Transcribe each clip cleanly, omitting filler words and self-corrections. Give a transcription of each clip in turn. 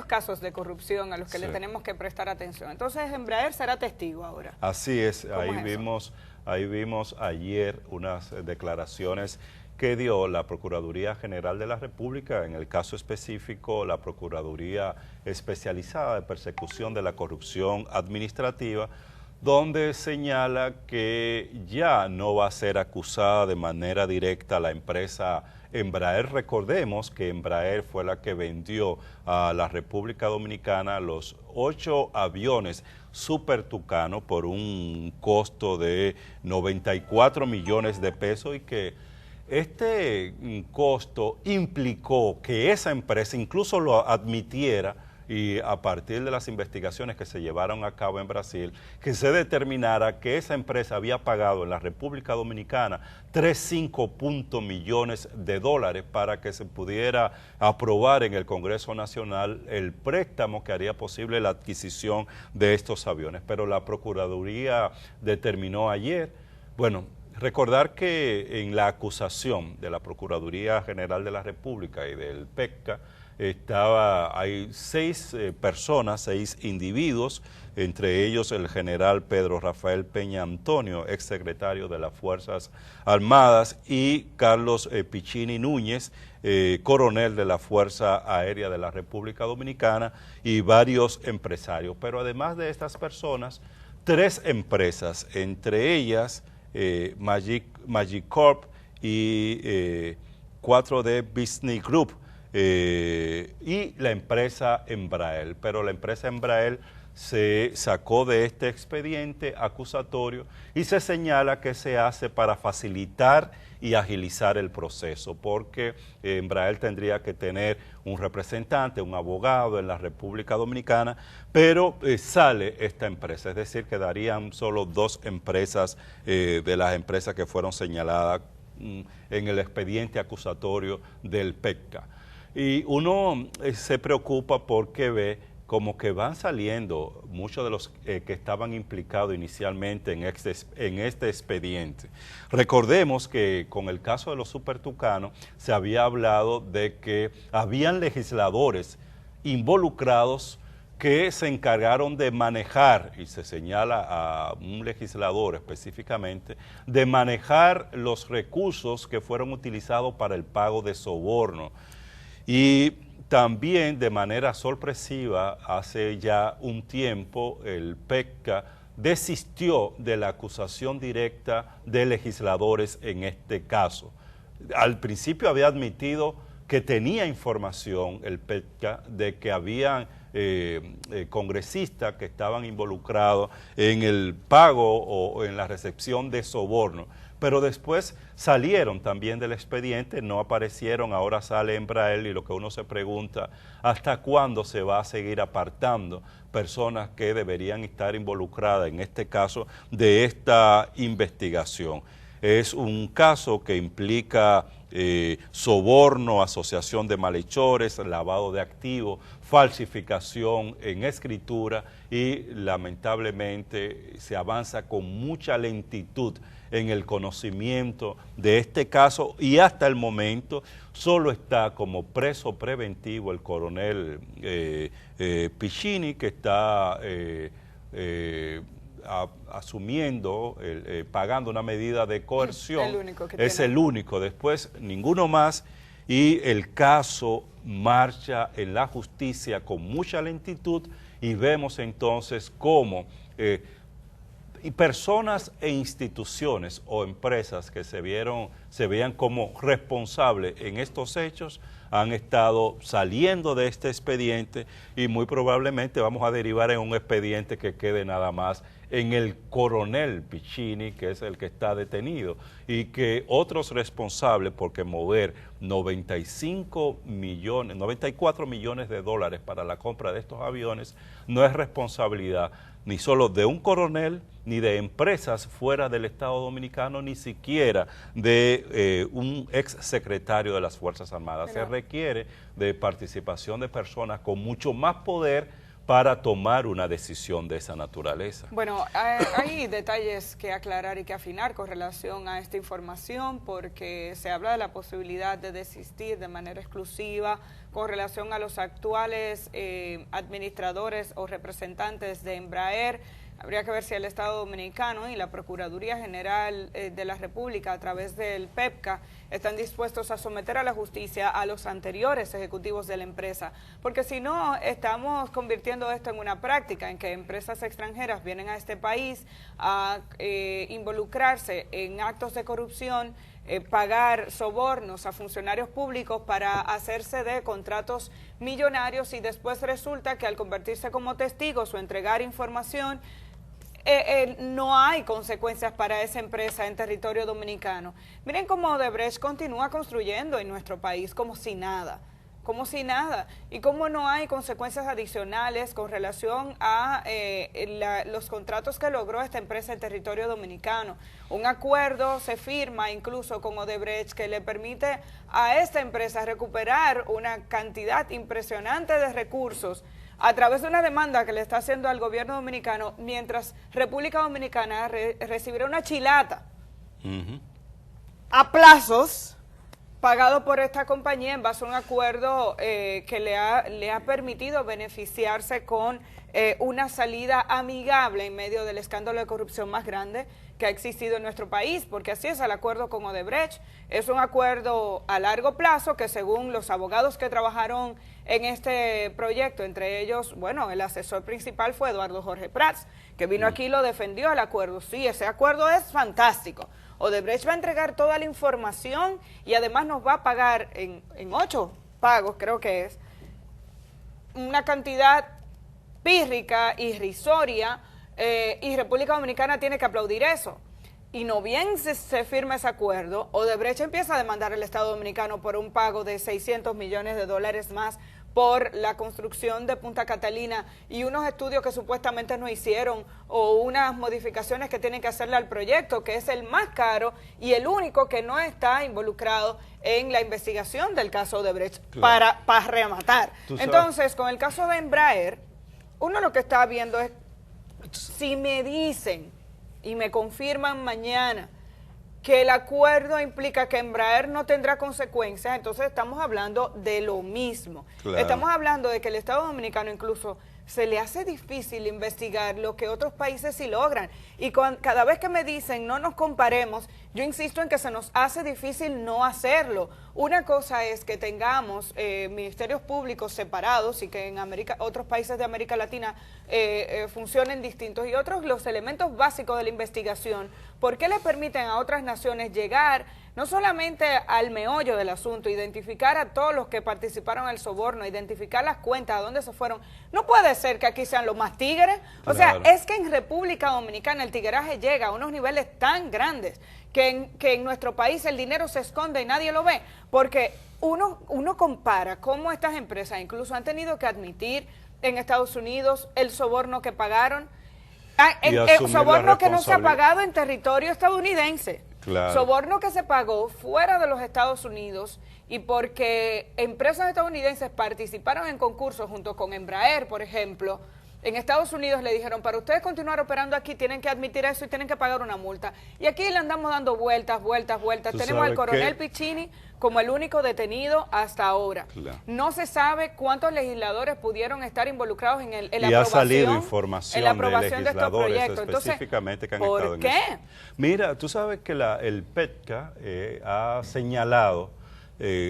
varios casos de corrupción a los que le tenemos que prestar atención. Entonces, Embraer será testigo ahora. Así es, ahí vimos ayer unas declaraciones que dio la Procuraduría General de la República, en el caso específico la Procuraduría Especializada de Persecución de la Corrupción Administrativa, donde señala que ya no va a ser acusada de manera directa la empresa Embraer. Recordemos que Embraer fue la que vendió a la República Dominicana los 8 aviones Super Tucano por un costo de 94 millones de pesos y que este costo implicó que esa empresa incluso lo admitiera, y a partir de las investigaciones que se llevaron a cabo en Brasil, que se determinara que esa empresa había pagado en la República Dominicana 3,5 millones de dólares para que se pudiera aprobar en el Congreso Nacional el préstamo que haría posible la adquisición de estos aviones. Pero la Procuraduría determinó ayer, bueno, recordar que en la acusación de la Procuraduría General de la República y del PECCA hay 6 personas, 6 individuos, entre ellos el general Pedro Rafael Peña Antonio, exsecretario de las Fuerzas Armadas, y Carlos Pichini Núñez, coronel de la Fuerza Aérea de la República Dominicana, y varios empresarios. Pero además de estas personas, 3 empresas, entre ellas Magicorp y 4D Business Group, y la empresa Embraer. Pero la empresa Embraer se sacó de este expediente acusatorio y se señala que se hace para facilitar y agilizar el proceso, porque Embraer tendría que tener un representante, un abogado en la República Dominicana, pero sale esta empresa, es decir, quedarían solo 2 empresas de las empresas que fueron señaladas en el expediente acusatorio del PECCA. Y uno se preocupa porque ve como que van saliendo muchos de los que estaban implicados inicialmente en este expediente. Recordemos que con el caso de los Super Tucanos se había hablado de que habían legisladores involucrados que se encargaron de manejar, y se señala a un legislador específicamente, de manejar los recursos que fueron utilizados para el pago de soborno. Y también de manera sorpresiva, hace ya un tiempo, el PECCA desistió de la acusación directa de legisladores en este caso. Al principio había admitido que tenía información el PECCA de que habían congresistas que estaban involucrados en el pago o en la recepción de soborno, pero después salieron también del expediente, no aparecieron, ahora sale Embraer, y lo que uno se pregunta, ¿hasta cuándo se va a seguir apartando personas que deberían estar involucradas en este caso de esta investigación? Es un caso que implica soborno, asociación de malhechores, lavado de activos, falsificación en escritura, y lamentablemente se avanza con mucha lentitud en el conocimiento de este caso, y hasta el momento solo está como preso preventivo el coronel Pichini, que está asumiendo, pagando una medida de coerción. Es el único, después ninguno más, y el caso marcha en la justicia con mucha lentitud, y vemos entonces cómo y personas e instituciones o empresas que se veían como responsables en estos hechos han estado saliendo de este expediente, y muy probablemente vamos a derivar en un expediente que quede nada más en el coronel Pichini, que es el que está detenido, y que otros responsables, porque mover 94 millones de dólares para la compra de estos aviones no es responsabilidad ni solo de un coronel, ni de empresas fuera del Estado Dominicano, ni siquiera de un ex secretario de las Fuerzas Armadas. Se requiere de participación de personas con mucho más poder para tomar una decisión de esa naturaleza. Bueno, hay detalles que aclarar y que afinar con relación a esta información, porque se habla de la posibilidad de desistir de manera exclusiva con relación a los actuales administradores o representantes de Embraer. Habría que ver si el Estado Dominicano y la Procuraduría General de la República, a través del PEPCA, están dispuestos a someter a la justicia a los anteriores ejecutivos de la empresa, porque si no, estamos convirtiendo esto en una práctica en que empresas extranjeras vienen a este país a involucrarse en actos de corrupción, pagar sobornos a funcionarios públicos para hacerse de contratos millonarios, y después resulta que al convertirse como testigos o entregar información, no hay consecuencias para esa empresa en territorio dominicano. Miren cómo Odebrecht continúa construyendo en nuestro país como si nada, y cómo no hay consecuencias adicionales con relación a los contratos que logró esta empresa en territorio dominicano. Un acuerdo se firma incluso con Odebrecht que le permite a esta empresa recuperar una cantidad impresionante de recursos a través de una demanda que le está haciendo al gobierno dominicano, mientras República Dominicana recibirá una chilata a plazos pagado por esta compañía en base a un acuerdo que le ha permitido beneficiarse con una salida amigable en medio del escándalo de corrupción más grande que ha existido en nuestro país, porque así es el acuerdo con Odebrecht. Es un acuerdo a largo plazo que, según los abogados que trabajaron en este proyecto, entre ellos, bueno, el asesor principal fue Eduardo Jorge Prats, que vino aquí y lo defendió el acuerdo. Sí, ese acuerdo es fantástico. Odebrecht va a entregar toda la información y además nos va a pagar en 8 pagos, creo que es, una cantidad pírrica, irrisoria, y República Dominicana tiene que aplaudir eso. Y no bien se firma ese acuerdo, Odebrecht empieza a demandar al Estado Dominicano por un pago de $600 millones más por la construcción de Punta Catalina y unos estudios que supuestamente no hicieron, o unas modificaciones que tienen que hacerle al proyecto, que es el más caro y el único que no está involucrado en la investigación del caso Odebrecht, claro, para rematar. Entonces, con el caso de Embraer, uno lo que está viendo es, si me dicen y me confirman mañana que el acuerdo implica que Embraer no tendrá consecuencias, entonces estamos hablando de lo mismo. Claro. Estamos hablando de que el Estado Dominicano incluso se le hace difícil investigar lo que otros países sí logran. Y cada vez que me dicen no nos comparemos, yo insisto en que se nos hace difícil no hacerlo. Una cosa es que tengamos ministerios públicos separados y que en otros países de América Latina funcionen distintos, y otros los elementos básicos de la investigación. ¿Por qué le permiten a otras naciones llegar no solamente al meollo del asunto, identificar a todos los que participaron en el soborno, identificar las cuentas, a dónde se fueron? No puede ser que aquí sean los más tigres. O sea, es que en República Dominicana el tigueraje llega a unos niveles tan grandes que en nuestro país el dinero se esconde y nadie lo ve, porque uno compara cómo estas empresas incluso han tenido que admitir en Estados Unidos el soborno que pagaron, el soborno que no se ha pagado en territorio estadounidense. Claro. Soborno que se pagó fuera de los Estados Unidos, y porque empresas estadounidenses participaron en concursos junto con Embraer, por ejemplo. En Estados Unidos le dijeron, para ustedes continuar operando aquí tienen que admitir eso y tienen que pagar una multa. Y aquí le andamos dando vueltas. Tenemos al coronel Piccini como el único detenido hasta ahora. Claro. No se sabe cuántos legisladores pudieron estar involucrados en la aprobación, ha salido información de legisladores específicamente. Entonces, que han estado en eso. Mira, tú sabes que el PEPCA ha señalado,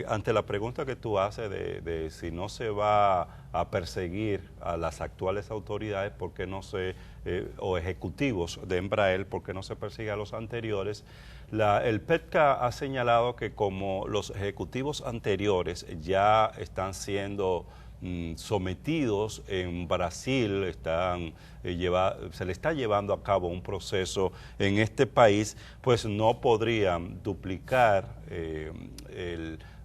ante la pregunta que tú haces de si no se va a perseguir a las actuales autoridades, ¿por qué no o ejecutivos de Embraer, por qué no se persigue a los anteriores? El PEPCA ha señalado que como los ejecutivos anteriores ya están siendo sometidos en Brasil, se le está llevando a cabo un proceso en este país, pues no podrían duplicar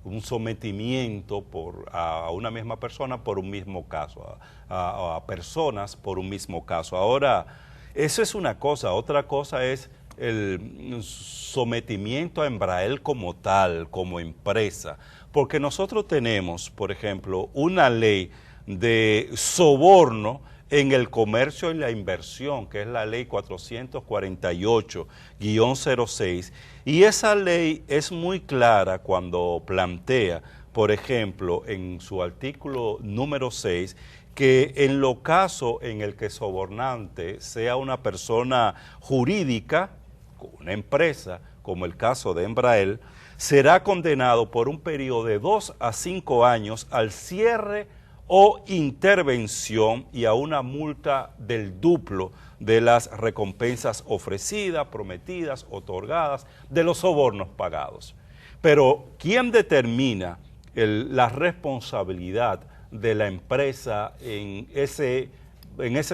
un sometimiento a una misma persona por un mismo caso, a personas por un mismo caso. Ahora, eso es una cosa. Otra cosa es el sometimiento a Embraer como tal, como empresa, porque nosotros tenemos, por ejemplo, una ley de soborno en el comercio y la inversión, que es la ley 448-06, y esa ley es muy clara cuando plantea, por ejemplo, en su artículo número 6, que en lo caso en el que sobornante sea una persona jurídica, una empresa, como el caso de Embraer, será condenado por un periodo de 2 a 5 años al cierre o intervención y a una multa del duplo de las recompensas ofrecidas, prometidas, otorgadas, de los sobornos pagados. Pero, ¿quién determina la responsabilidad de la empresa en ese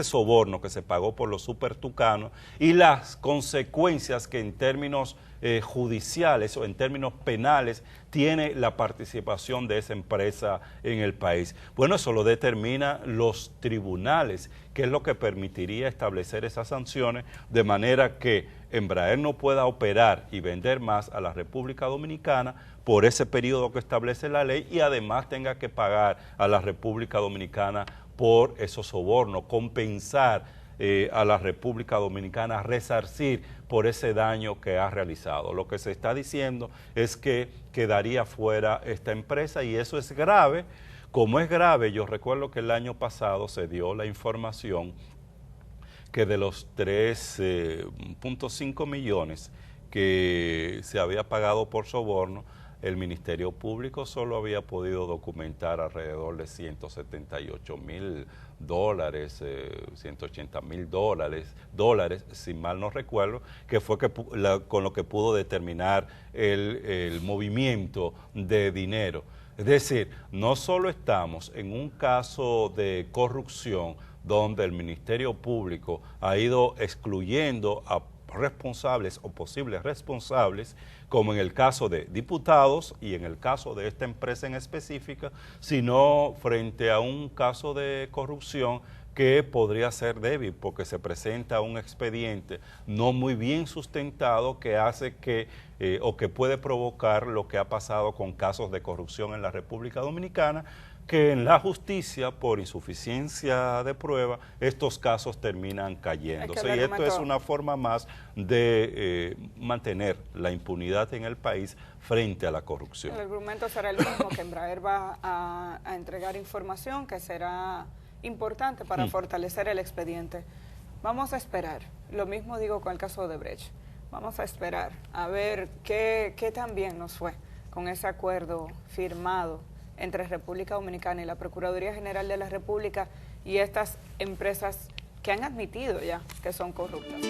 soborno que se pagó por los supertucanos y las consecuencias que en términos judiciales o en términos penales tiene la participación de esa empresa en el país? Bueno, eso lo determinan los tribunales, que es lo que permitiría establecer esas sanciones de manera que Embraer no pueda operar y vender más a la República Dominicana por ese periodo que establece la ley y además tenga que pagar a la República Dominicana por esos sobornos, compensar a la República Dominicana, resarcir por ese daño que ha realizado. Lo que se está diciendo es que quedaría fuera esta empresa y eso es grave. Como es grave, yo recuerdo que el año pasado se dio la información que de los 3.5 millones que se había pagado por soborno, el Ministerio Público solo había podido documentar alrededor de $178,000, $180,000, si mal no recuerdo, que fue con lo que pudo determinar el movimiento de dinero. Es decir, no solo estamos en un caso de corrupción donde el Ministerio Público ha ido excluyendo a responsables o posibles responsables, como en el caso de diputados y en el caso de esta empresa en específica, sino frente a un caso de corrupción que podría ser débil porque se presenta un expediente no muy bien sustentado que hace que o que puede provocar lo que ha pasado con casos de corrupción en la República Dominicana, que en la justicia, por insuficiencia de prueba, estos casos terminan cayéndose. Y esto es una forma más de mantener la impunidad en el país frente a la corrupción. El argumento será el mismo, que Embraer va a entregar información que será importante para fortalecer el expediente. Vamos a esperar. Lo mismo digo con el caso de Brecht. Vamos a esperar a ver qué tan bien nos fue con ese acuerdo firmado entre República Dominicana y la Procuraduría General de la República y estas empresas que han admitido ya que son corruptas.